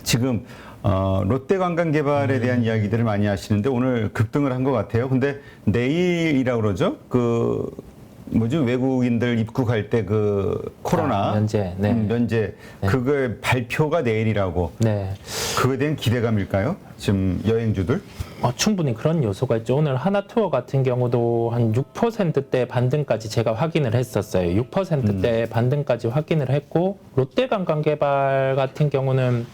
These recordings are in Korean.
지금 롯데관광개발에 대한 이야기들을 많이 하시는데 오늘 급등을 한 것 같아요. 근데 내일이라고 그러죠? 그 뭐지 외국인들 입국할 때 그 코로나 면제, 네. 면제 네. 그거의 발표가 내일이라고. 네. 그거에 대한 기대감일까요? 지금 여행주들? 충분히 그런 요소가 있죠. 오늘 하나투어 같은 경우도 한 6%대 반등까지 제가 확인을 했었어요. 6%대 반등까지 확인을 했고 롯데관광개발 같은 경우는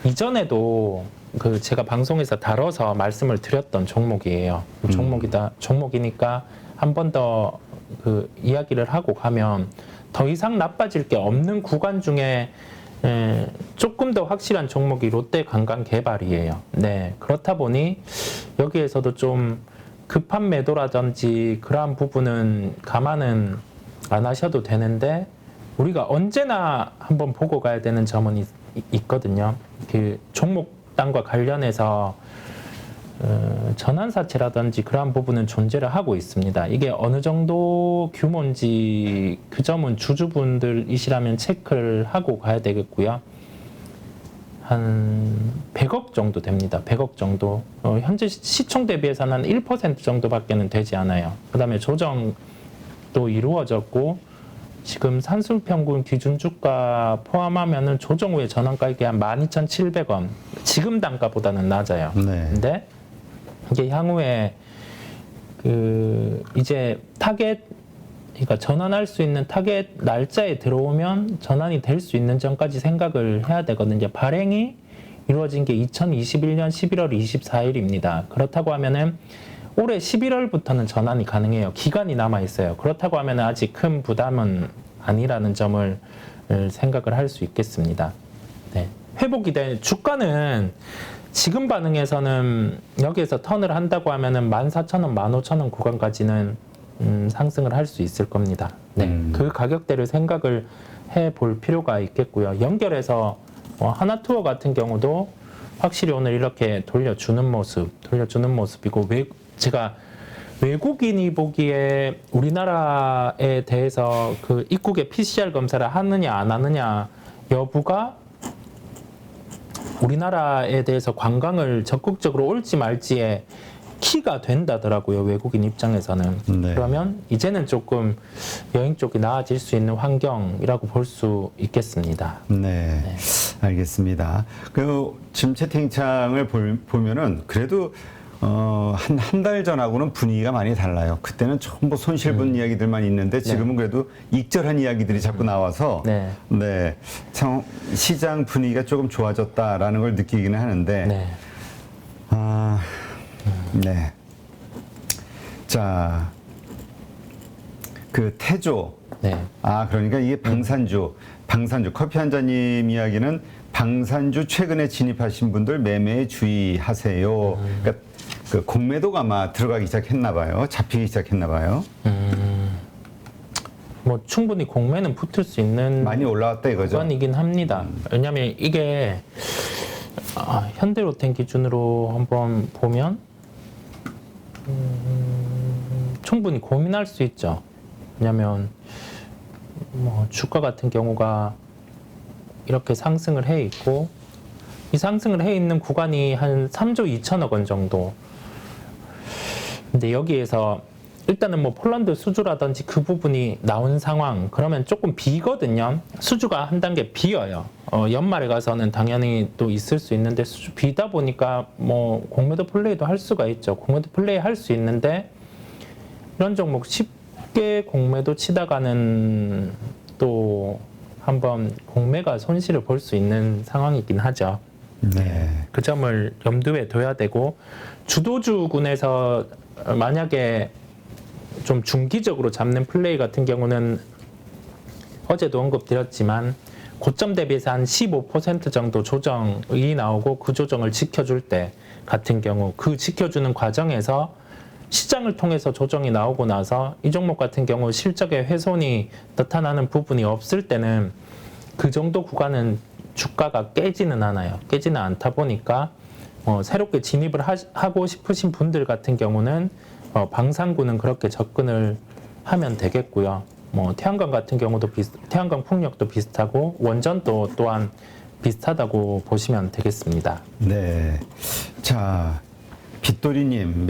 이전에도 그 제가 방송에서 다뤄서 말씀을 드렸던 종목이에요. 종목이니까 한 번 더 그 이야기를 하고 가면 더 이상 나빠질 게 없는 구간 중에 조금 더 확실한 종목이 롯데관광개발이에요. 네, 그렇다 보니 여기에서도 좀 급한 매도라든지 그러한 부분은 감안은 안 하셔도 되는데 우리가 언제나 한번 보고 가야 되는 점은 있거든요. 그 종목단과 관련해서 전환사채라든지 그러한 부분은 존재를 하고 있습니다. 이게 어느 정도 규모인지 그 점은 주주분들이시라면 체크를 하고 가야 되겠고요. 한 100억 정도 됩니다. 100억 정도. 현재 시총 대비해서는 한 1% 정도밖에는 되지 않아요. 그 다음에 조정도 이루어졌고 지금 산술평균 기준 주가 포함하면은 조정 후에 전환가액이 한 12,700원. 지금 단가보다는 낮아요. 네. 근데 이게 향후에 그 이제 타겟, 그러니까 전환할 수 있는 타겟 날짜에 들어오면 전환이 될 수 있는 전까지 생각을 해야 되거든요. 발행이 이루어진 게 2021년 11월 24일입니다. 그렇다고 하면은 올해 11월부터는 전환이 가능해요. 기간이 남아 있어요. 그렇다고 하면 아직 큰 부담은 아니라는 점을 생각을 할 수 있겠습니다. 네. 회복이 된 주가는 지금 반응에서는 여기에서 턴을 한다고 하면은 14,000원, 15,000원 구간까지는 상승을 할 수 있을 겁니다. 네. 그 가격대를 생각을 해 볼 필요가 있겠고요. 연결해서 하나투어 같은 경우도 확실히 오늘 이렇게 돌려주는 모습이고 제가 외국인이 보기에 우리나라에 대해서 그 입국에 PCR 검사를 하느냐 안 하느냐 여부가 우리나라에 대해서 관광을 적극적으로 올지 말지에 키가 된다더라고요. 외국인 입장에서는. 네. 그러면 이제는 조금 여행 쪽이 나아질 수 있는 환경이라고 볼 수 있겠습니다. 네. 알겠습니다. 그 지금 채팅창을 보면은 그래도 한 달 전하고는 분위기가 많이 달라요. 그때는 전부 손실분 이야기들만 있는데 지금은 그래도 익절한 이야기들이 자꾸 나와서 네. 네. 참 시장 분위기가 조금 좋아졌다라는 걸 느끼기는 하는데 네. 네. 자, 그 태조. 네. 그러니까 이게 방산주 커피 한 잔님 이야기는 방산주 최근에 진입하신 분들 매매에 주의하세요. 그러니까 그 공매도가 아마 들어가기 시작했나 봐요. 잡히기 시작했나 봐요. 뭐 충분히 공매는 붙을 수 있는 많이 올라왔다 이거죠. 구간이긴 합니다. 왜냐하면 이게 현대로템 기준으로 한번 보면 충분히 고민할 수 있죠. 왜냐하면 뭐 주가 같은 경우가 이렇게 상승을 해 있고 이 상승을 해 있는 구간이 한 3조 2천억 원 정도. 근데 여기에서 일단은 뭐 폴란드 수주라든지 그 부분이 나온 상황 그러면 조금 비거든요. 수주가 한 단계 비어요. 연말에 가서는 당연히 또 있을 수 있는데 수주 비다 보니까 뭐 공매도 플레이도 할 수가 있죠. 공매도 플레이 할 수 있는데 이런 종목 쉽게 공매도 치다가는 또 한번 공매가 손실을 볼 수 있는 상황이긴 하죠. 네. 그 점을 염두에 둬야 되고 주도주군에서 만약에 좀 중기적으로 잡는 플레이 같은 경우는 어제도 언급드렸지만 고점 대비해서 한 15% 정도 조정이 나오고 그 조정을 지켜줄 때 같은 경우 그 지켜주는 과정에서 시장을 통해서 조정이 나오고 나서 이 종목 같은 경우 실적에 훼손이 나타나는 부분이 없을 때는 그 정도 구간은 주가가 깨지는 않아요. 깨지는 않다 보니까 새롭게 진입을 하고 싶으신 분들 같은 경우는 방산구는 그렇게 접근을 하면 되겠고요. 태양광 같은 경우도 태양광 풍력도 비슷하고 원전도 또한 비슷하다고 보시면 되겠습니다. 네. 자, 빗돌이님,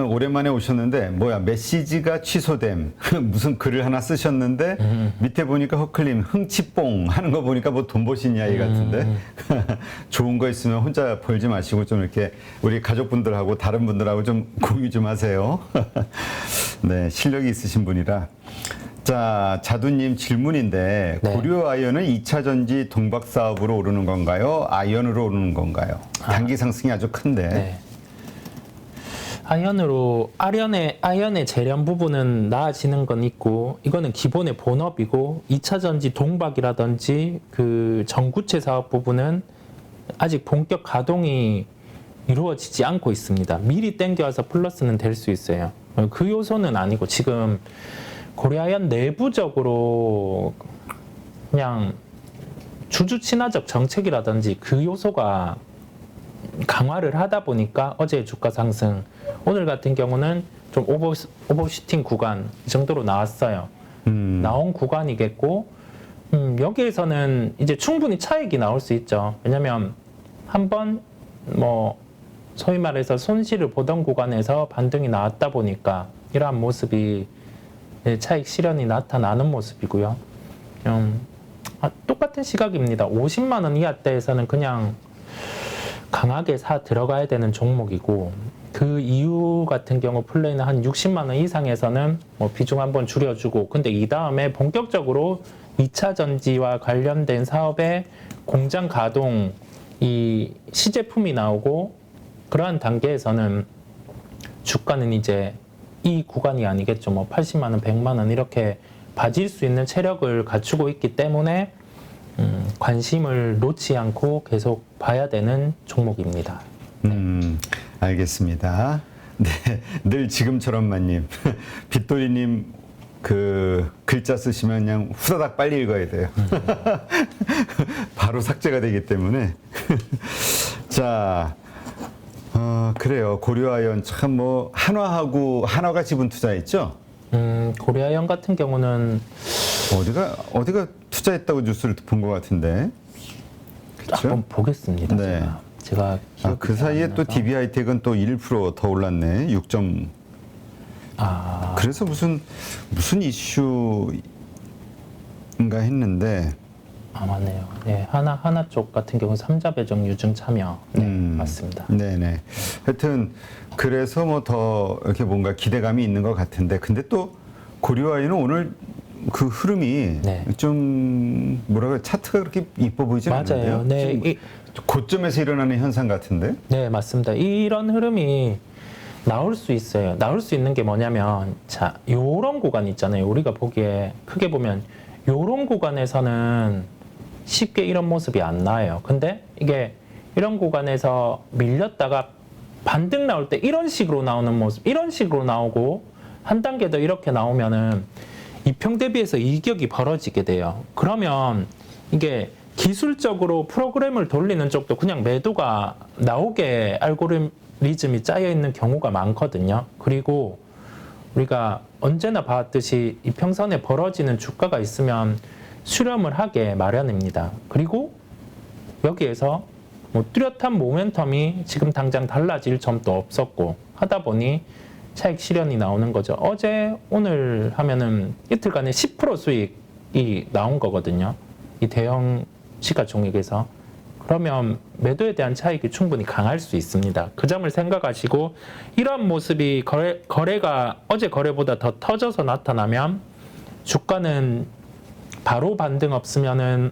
오랜만에 오셨는데, 뭐야, 메시지가 취소됨. 무슨 글을 하나 쓰셨는데, 밑에 보니까 허클님, 흥치뽕 하는 거 보니까 뭐 돈 버신 이야기 같은데, 좋은 거 있으면 혼자 벌지 마시고 좀 이렇게 우리 가족분들하고 다른 분들하고 좀 공유 좀 하세요. 네, 실력이 있으신 분이라. 자, 자두님 질문인데, 네. 고려 아이언은 2차 전지 동박 사업으로 오르는 건가요? 아이언으로 오르는 건가요? 단기 상승이 아주 큰데. 네. 아이언의 재련 부분은 나아지는 건 있고, 이거는 기본의 본업이고, 2차 전지 동박이라든지 그 전구체 사업 부분은 아직 본격 가동이 이루어지지 않고 있습니다. 미리 땡겨와서 플러스는 될 수 있어요. 그 요소는 아니고, 지금 고려아이언 내부적으로 그냥 주주 친화적 정책이라든지 그 요소가 강화를 하다 보니까 어제의 주가 상승, 오늘 같은 경우는 좀 오버슈팅 구간 이 정도로 나왔어요. 나온 구간이겠고, 여기에서는 이제 충분히 차익이 나올 수 있죠. 왜냐면 한번 뭐 소위 말해서 손실을 보던 구간에서 반등이 나왔다 보니까 이러한 모습이 차익 실현이 나타나는 모습이고요. 똑같은 시각입니다. 50만 원 이하대에서는 그냥 강하게 사 들어가야 되는 종목이고, 그 이후 같은 경우 플레이는 한 60만 원 이상에서는 뭐 비중 한번 줄여주고, 근데 이 다음에 본격적으로 2차 전지와 관련된 사업의 공장 가동, 이 시제품이 나오고, 그러한 단계에서는 주가는 이제 이 구간이 아니겠죠. 뭐 80만 원, 100만 원 이렇게 봐질 수 있는 체력을 갖추고 있기 때문에 관심을 놓지 않고 계속 봐야 되는 종목입니다. 알겠습니다. 네, 늘 지금처럼만님, 빗돌이님 그 글자 쓰시면 그냥 후다닥 빨리 읽어야 돼요. 바로 삭제가 되기 때문에. 자, 그래요. 고려아이언 참 뭐 한화가 지분 투자했죠? 고려아이언 같은 경우는 어디가 투자했다고 뉴스를 본 것 같은데. 그쵸? 한번 보겠습니다. 네. 제가 그 사이에 또 DB하이텍은 또 1%더 올랐네. 6. 그래서 무슨 이슈인가 했는데. 맞네요. 네, 하나 쪽 같은 경우 3자 배정 유증 참여. 네, 맞습니다. 네네. 하여튼 그래서 뭐 더 이렇게 뭔가 기대감이 있는 것 같은데, 근데 또 고려아이는 오늘 그 흐름이 네. 좀 뭐라고 차트가 그렇게 이뻐 보이지 않는데요? 맞아요. 네, 고점에서 일어나는 현상 같은데? 네, 맞습니다. 이런 흐름이 나올 수 있어요. 나올 수 있는 게 뭐냐면, 자, 요런 구간 있잖아요. 우리가 보기에 크게 보면 요런 구간에서는 쉽게 이런 모습이 안 나와요. 근데 이게 이런 구간에서 밀렸다가 반등 나올 때 이런 식으로 나오는 모습, 이런 식으로 나오고 한 단계 더 이렇게 나오면은 이평 대비해서 이격이 벌어지게 돼요. 그러면 이게 기술적으로 프로그램을 돌리는 쪽도 그냥 매도가 나오게 알고리즘이 짜여 있는 경우가 많거든요. 그리고 우리가 언제나 봤듯이 이평선에 벌어지는 주가가 있으면 수렴을 하게 마련입니다. 그리고 여기에서 뭐 뚜렷한 모멘텀이 지금 당장 달라질 점도 없었고 하다 보니 차익 실현이 나오는 거죠. 어제 오늘 하면은 이틀간에 10% 수익이 나온 거거든요. 이 대형 시가총액에서. 그러면 매도에 대한 차익이 충분히 강할 수 있습니다. 그 점을 생각하시고, 이런 모습이 거래가 어제 거래보다 더 터져서 나타나면 주가는 바로 반등 없으면은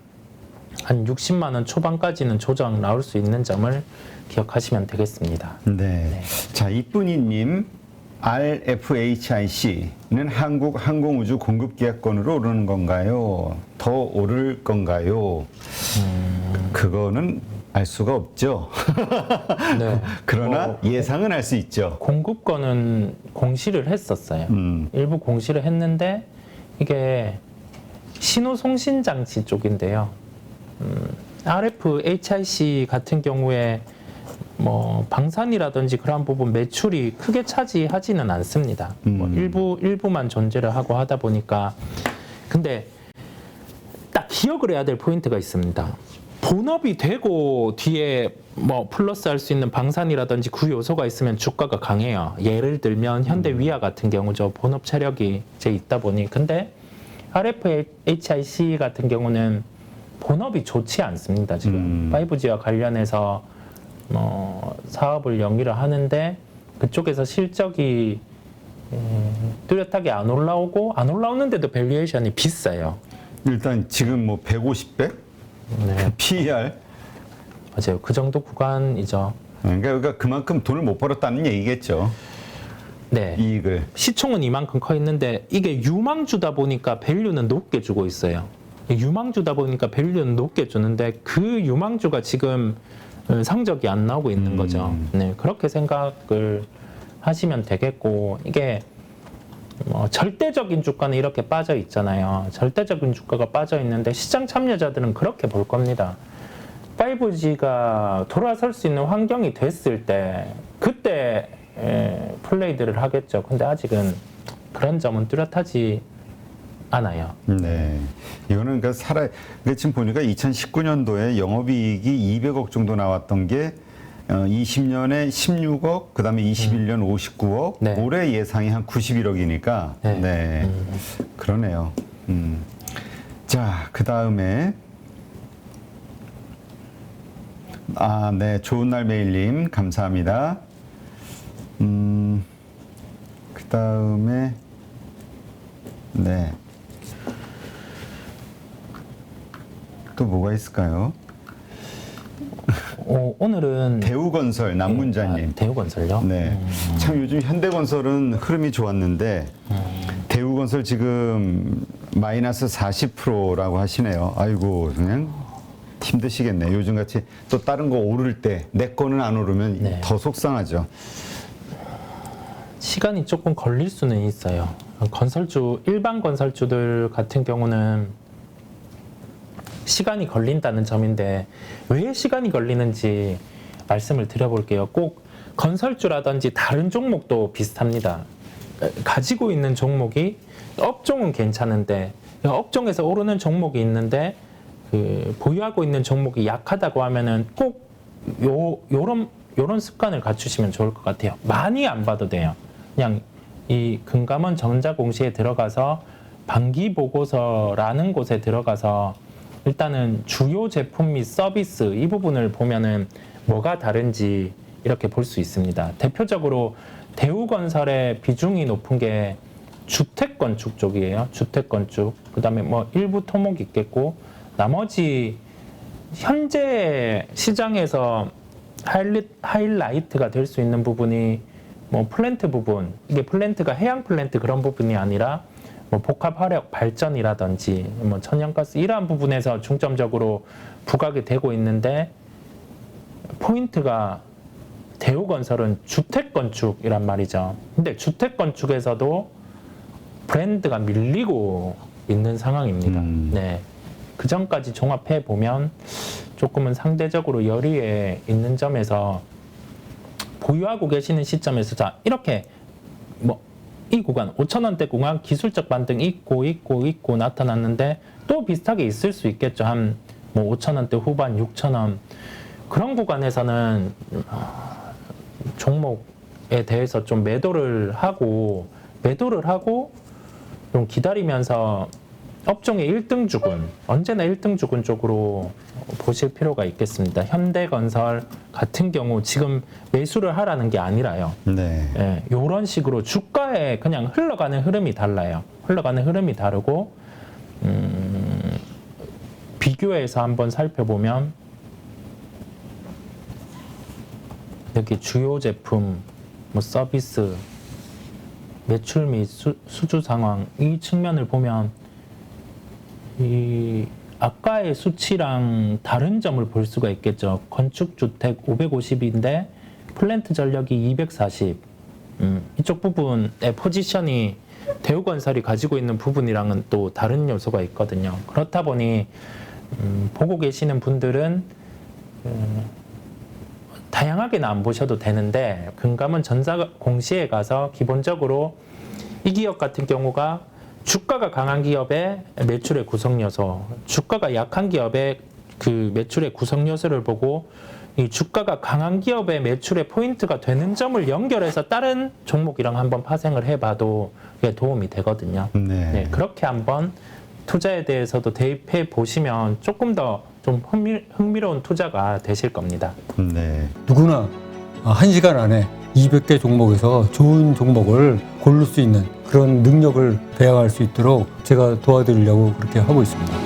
한 60만 원 초반까지는 조정 나올 수 있는 점을 기억하시면 되겠습니다. 네. 자, 이쁜이님, RFHIC는 한국 항공우주 공급계약권으로 오르는 건가요? 더 오를 건가요? 그거는 알 수가 없죠. 네. 그러나 예상은 할 수 있죠. 공급권은 공시를 했었어요. 일부 공시를 했는데 이게 신호송신장치 쪽인데요. RFHIC 같은 경우에 뭐 방산이라든지 그런 부분 매출이 크게 차지하지는 않습니다. 뭐 일부만 존재를 하고 하다 보니까. 근데 딱 기억을 해야 될 포인트가 있습니다. 본업이 되고 뒤에 뭐 플러스 할 수 있는 방산이라든지 그 요소가 있으면 주가가 강해요. 예를 들면 현대위아 같은 경우죠. 본업 체력이 이제 있다 보니. 근데 RFHIC 같은 경우는 본업이 좋지 않습니다. 지금 5G와 관련해서 뭐 사업을 영위를 하는데 그쪽에서 실적이 뚜렷하게 안 올라오는데도 밸류에이션이 비싸요. 일단 지금 뭐 150배 네, PER. 맞아요. 그 정도 구간이죠. 그러니까 그만큼 돈을 못 벌었다는 얘기겠죠. 네. 이익을. 시총은 이만큼 커 있는데 이게 유망주다 보니까 밸류는 높게 주고 있어요. 유망주다 보니까 밸류는 높게 주는데 그 유망주가 지금 성적이 안 나오고 있는 거죠. 네, 그렇게 생각을 하시면 되겠고 이게 뭐 절대적인 주가는 이렇게 빠져 있잖아요. 절대적인 주가가 빠져 있는데 시장 참여자들은 그렇게 볼 겁니다. 5G가 돌아설 수 있는 환경이 됐을 때 그때 플레이들을 하겠죠. 근데 아직은 그런 점은 뚜렷하지 않아요. 네. 이거는 그러니까 그러니까 지금 보니까 2019년도에 영업이익이 200억 정도 나왔던 게 20년에 16억, 그다음에 21년 59억, 네. 올해 예상이 한 91억이니까 네. 네. 그러네요. 자, 그다음에 네. 좋은 날 메일님 감사합니다. 그다음에 네. 또 뭐가 있을까요? 오늘은 대우건설 남문자님. 대우건설요? 네. 참 요즘 현대건설은 흐름이 좋았는데 대우건설 지금 마이너스 40%라고 하시네요. 아이고 그냥 힘드시겠네. 요즘같이 또 다른 거 오를 때 내 거는 안 오르면 네. 더 속상하죠. 시간이 조금 걸릴 수는 있어요. 일반 건설주들 같은 경우는 시간이 걸린다는 점인데 왜 시간이 걸리는지 말씀을 드려볼게요. 꼭 건설주라든지 다른 종목도 비슷합니다. 가지고 있는 종목이 업종은 괜찮은데 업종에서 오르는 종목이 있는데 보유하고 있는 종목이 약하다고 하면은 꼭 요런 습관을 갖추시면 좋을 것 같아요. 많이 안 봐도 돼요. 그냥 이 금감원 전자공시에 들어가서 반기 보고서라는 곳에 들어가서 일단은 주요 제품 및 서비스 이 부분을 보면은 뭐가 다른지 이렇게 볼 수 있습니다. 대표적으로 대우건설의 비중이 높은 게 주택건축 쪽이에요. 주택건축. 그다음에 뭐 일부 토목 있겠고 나머지 현재 시장에서 하이라이트가 될 수 있는 부분이 뭐 플랜트 부분, 이게 플랜트가 해양 플랜트 그런 부분이 아니라 뭐 복합 화력 발전이라든지 뭐 천연가스 이러한 부분에서 중점적으로 부각이 되고 있는데 포인트가 대우건설은 주택건축이란 말이죠. 근데 주택건축에서도 브랜드가 밀리고 있는 상황입니다. 네. 그 전까지 종합해 보면 조금은 상대적으로 열의에 있는 점에서 보유하고 계시는 시점에서 자 이렇게 뭐 이 구간 5,000원대 구간 기술적 반등 있고 나타났는데 또 비슷하게 있을 수 있겠죠. 한 뭐 5,000원대 후반 6,000원 그런 구간에서는 종목에 대해서 좀 매도를 하고 좀 기다리면서 업종의 1등 주군, 언제나 1등 주군 쪽으로 보실 필요가 있겠습니다. 현대건설 같은 경우 지금 매수를 하라는 게 아니라요. 네. 예, 이런 식으로 주가에 그냥 흘러가는 흐름이 달라요. 흘러가는 흐름이 다르고 비교해서 한번 살펴보면 여기 주요 제품, 뭐 서비스, 매출 및 수주 상황 이 측면을 보면 이 아까의 수치랑 다른 점을 볼 수가 있겠죠. 건축주택 550인데 플랜트 전력이 240. 이쪽 부분의 포지션이 대우건설이 가지고 있는 부분이랑은 또 다른 요소가 있거든요. 그렇다 보니 보고 계시는 분들은 다양하게는 안 보셔도 되는데 금감원 전자공시에 가서 기본적으로 이 기업 같은 경우가 주가가 강한 기업의 매출의 구성 요소, 주가가 약한 기업의 그 매출의 구성 요소를 보고 이 주가가 강한 기업의 매출의 포인트가 되는 점을 연결해서 다른 종목이랑 한번 파생을 해봐도 그게 도움이 되거든요. 네, 그렇게 한번 투자에 대해서도 대입해 보시면 조금 더 좀 흥미로운 투자가 되실 겁니다. 네. 누구나 1시간 안에 200개 종목에서 좋은 종목을 고를 수 있는 그런 능력을 배양할 수 있도록 제가 도와드리려고 그렇게 하고 있습니다.